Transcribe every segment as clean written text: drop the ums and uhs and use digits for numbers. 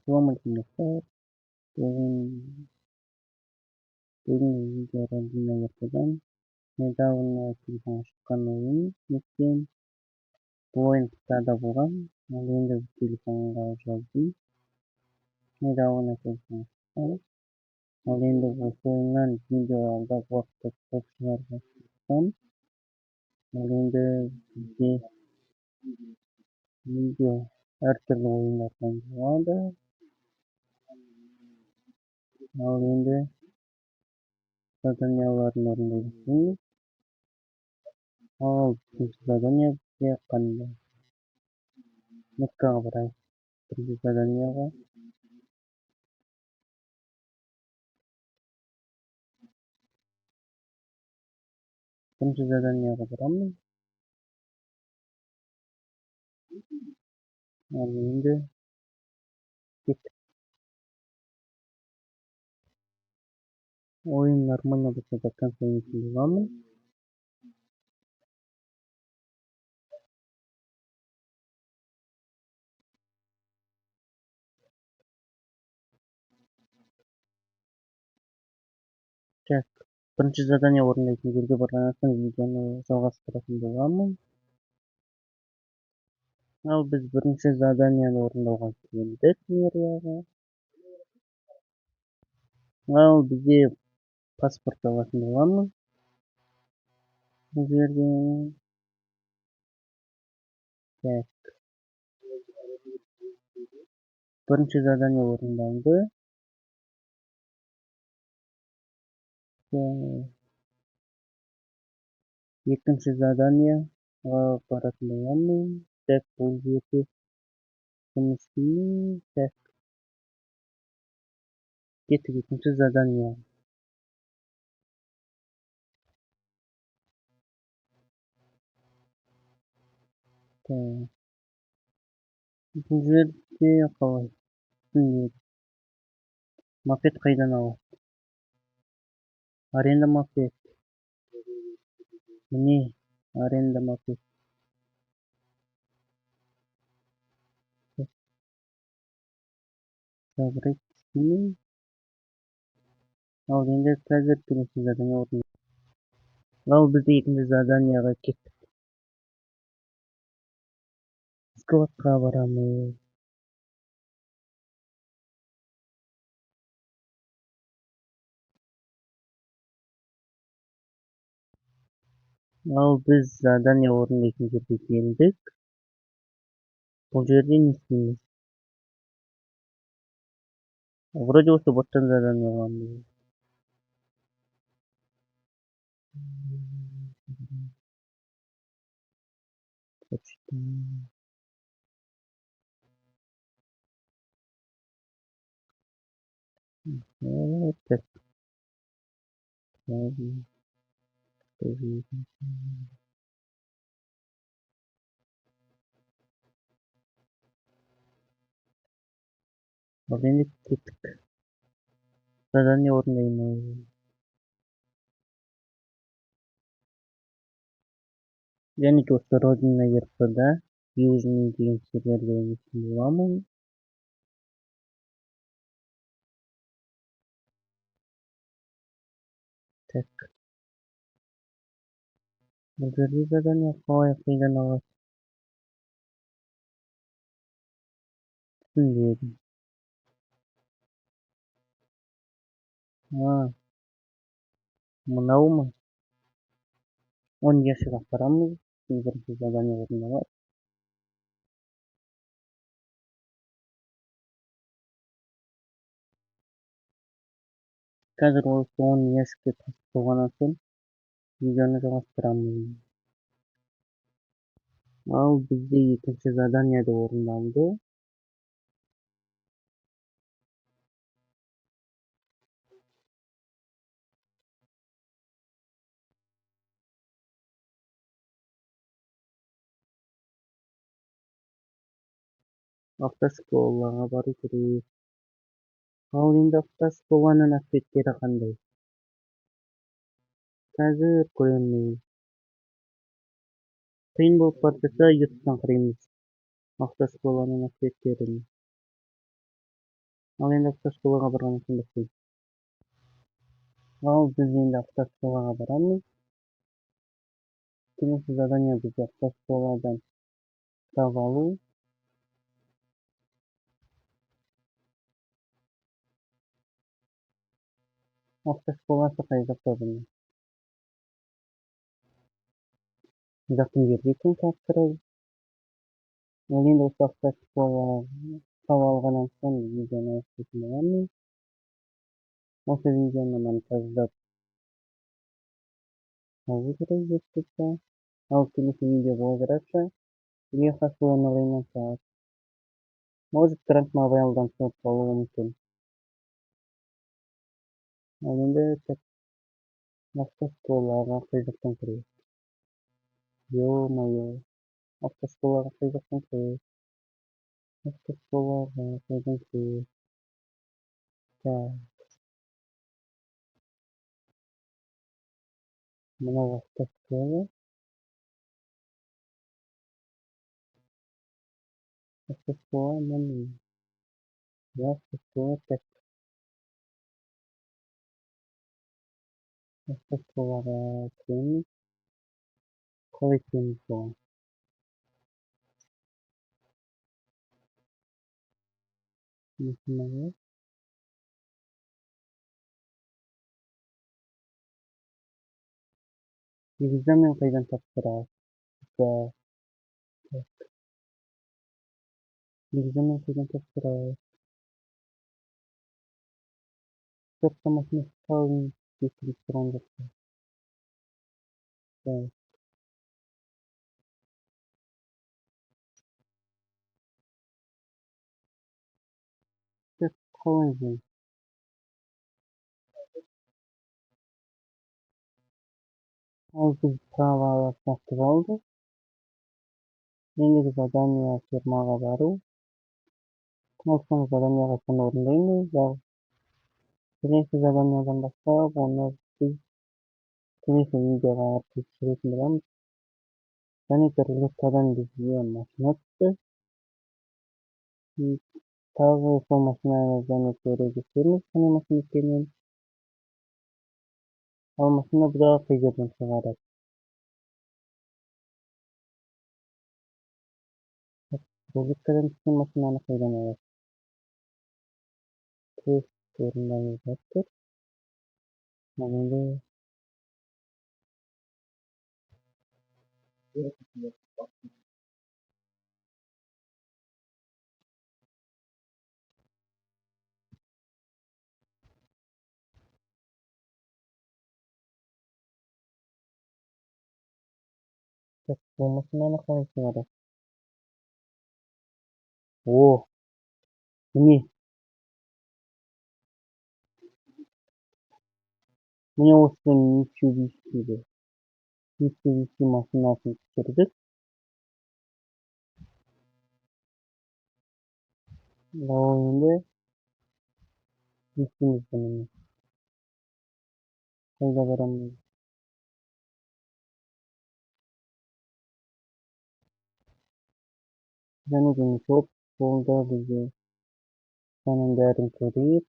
Assalamualaikum dostlar. Бүгін видеода ертеден недавно телефонға шыққан ойын екен. Бұл ойын қытайда болған. Ал енді телефонға жаздым. Недавно телефонға шыққан. Ал енді осы ойыннан видео алдағы уақытта көп шығарға тырысамын. Ал енді бізде видео әртүрлі ойындардан болады. Ал енді заданияларын орындай бастаймыз. Ал бірінші задание бізде қандай? Меккаға барайық. Бірінші заданияға. Бірінші заданияға барамыз. Ал енді кеттік. Ойын нормально болса до конца ойнайтын боламын. Так, бірінші задание орындайтын жерге барғаннан соң видеоны жалғастыратын боламын. Ал біз бірінші заданияны орындауға келдік мэрияға. Ал бізде паспорт алатын боламыз. Бұл жерден. Так. Бірінші задание орындалды. Екінші заданияға баратын боламын. Так, бұл жерде жұмыс істеймін. Так. Кеттік екінші задание. Так. Бұл жерде қалай? Мопед қайдан алады? Аренда мопед. Міне, аренда мопед. Забрать істеймін. Ал енді қазір бірінші задание орындаймын. Ал біз екінші заданияға кеттік. Складқа барамыз. Ал біз задание орындайтын жерге келдік. Бұл жерде не істейміз? Вроде осы боттан задание аламыз. Так. Ал енді кеттік. Задание орындаймыз. Және де осы Родина РП-да Южный деген серверде ойнайтын боламын. Так. Бұл жерде задание қалай қайдан алады? Түсінбедім. Мынау ма? 10 ящикқа барамыз. Бірінші задание орындалады. Қазір осы 10 ящикке тасып болғаннан соң видеоны жалғастырамыз. Ал бізде екінші задание да орындалды. Автошколаға бару керек. Ал енді автошколаның ответтері қандай? Қазір көреміз. Қиын болып бара жатса, ютубтан қараймыз автошколаның ответтерін. Ал енді автошколаға барғаннан кейін бастайбыз. Ал біз енді автошколаға барамыз. Келесі задание бизде автошколадан кітап алуу. Автошколасы кай жакта bunun? Жакын жерде экен тапшырып. Ал енді осы автошкола кітап алгандан соң видеону аяктайтын боламыз. Осы видеону монтаждап алуу керек деп турса. Ал келесі видео бола берсе, приехав на время саат. Может, Grand Mobile'дан соғып алуы мүмкін. Ал енді автошколаға кай жактан кіребиз? Ё-моё. Автошколаға кай жактан кіребиз? Автошколаға кайдан кіребиз? Так, мынау автошкола. Автошкола мына. Автошкола так. Автошколаға кіреміз. Қалай кіреміз бұған? Машинаға. Экзамен кайдан тапшырабыз? Экзамен кайдан тапшырабыз? Жокса машина салып кетирип турган жокпу? Так. Так, қалай бұл? Ал біз права сатып алдық. Ендігі задание фирмаға бару. Ал соң заданиягысын орындаймыз. Ал келесі заданиядон баштап, оны біз келесі видеоға аркылы түсіретін боламыз. Және Рулеткадан бізге машина түсті. Тағы сол машинаны және көрсөтөбүз, қандай машина екенін. Ал машина бұда қай жерден шығарады? Рулеткадан түскен машинаны қайдан алады? Тест орындалып жатыр. Ал енді бұл машинаны қалай шығарады? О, міне осы Mitsubishi машинасын түсірдік. Ал енді естиміз бұны. Қайда барамыз? Және де көп болды бізге. Соның бәрін көрейік.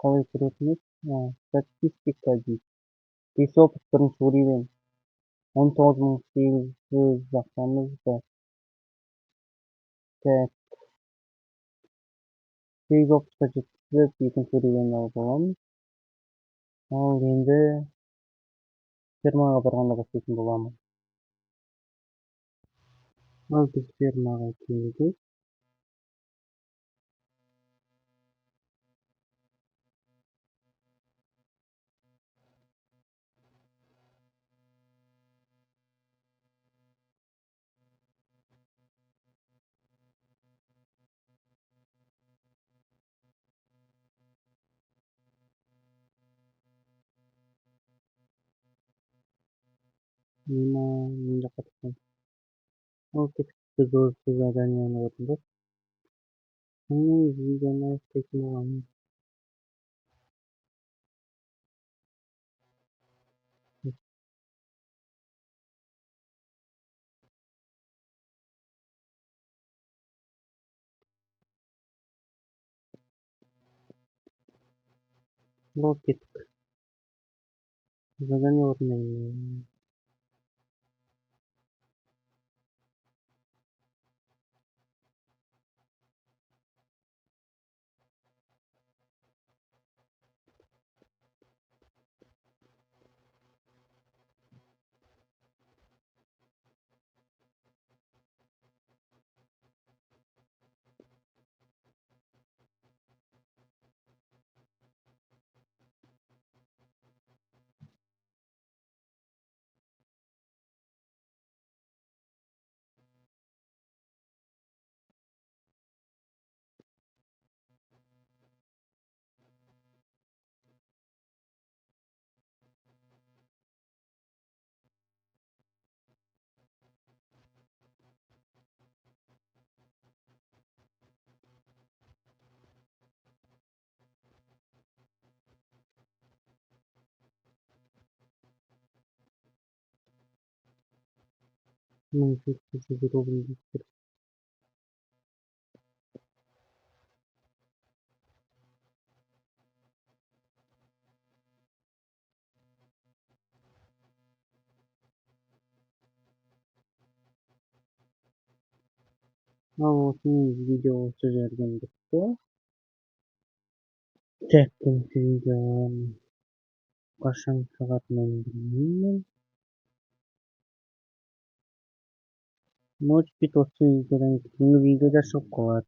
Қалай көретініміз? Статистика дейді. 531 гривен. 19.800 ақшамыз бар. Так. 830-қа жеткізіп, екінші гривен алып аламыз. Ал енді фермаға барғанда бастайтын боламыз. Ал біз фермаға келдік. Мына жаққа тыққан. Ал кеттік, біз осы заданияны орындап. Видеоны аяқтайтын боламыз. логик задание орындаймын. Мың төрт жүз рубль. Ал осының видео осы жерден бітті. Tekkinchi videom qachon soatini bilmayman. Может быть, осы видеодан кейінгі видеода шығып қалады.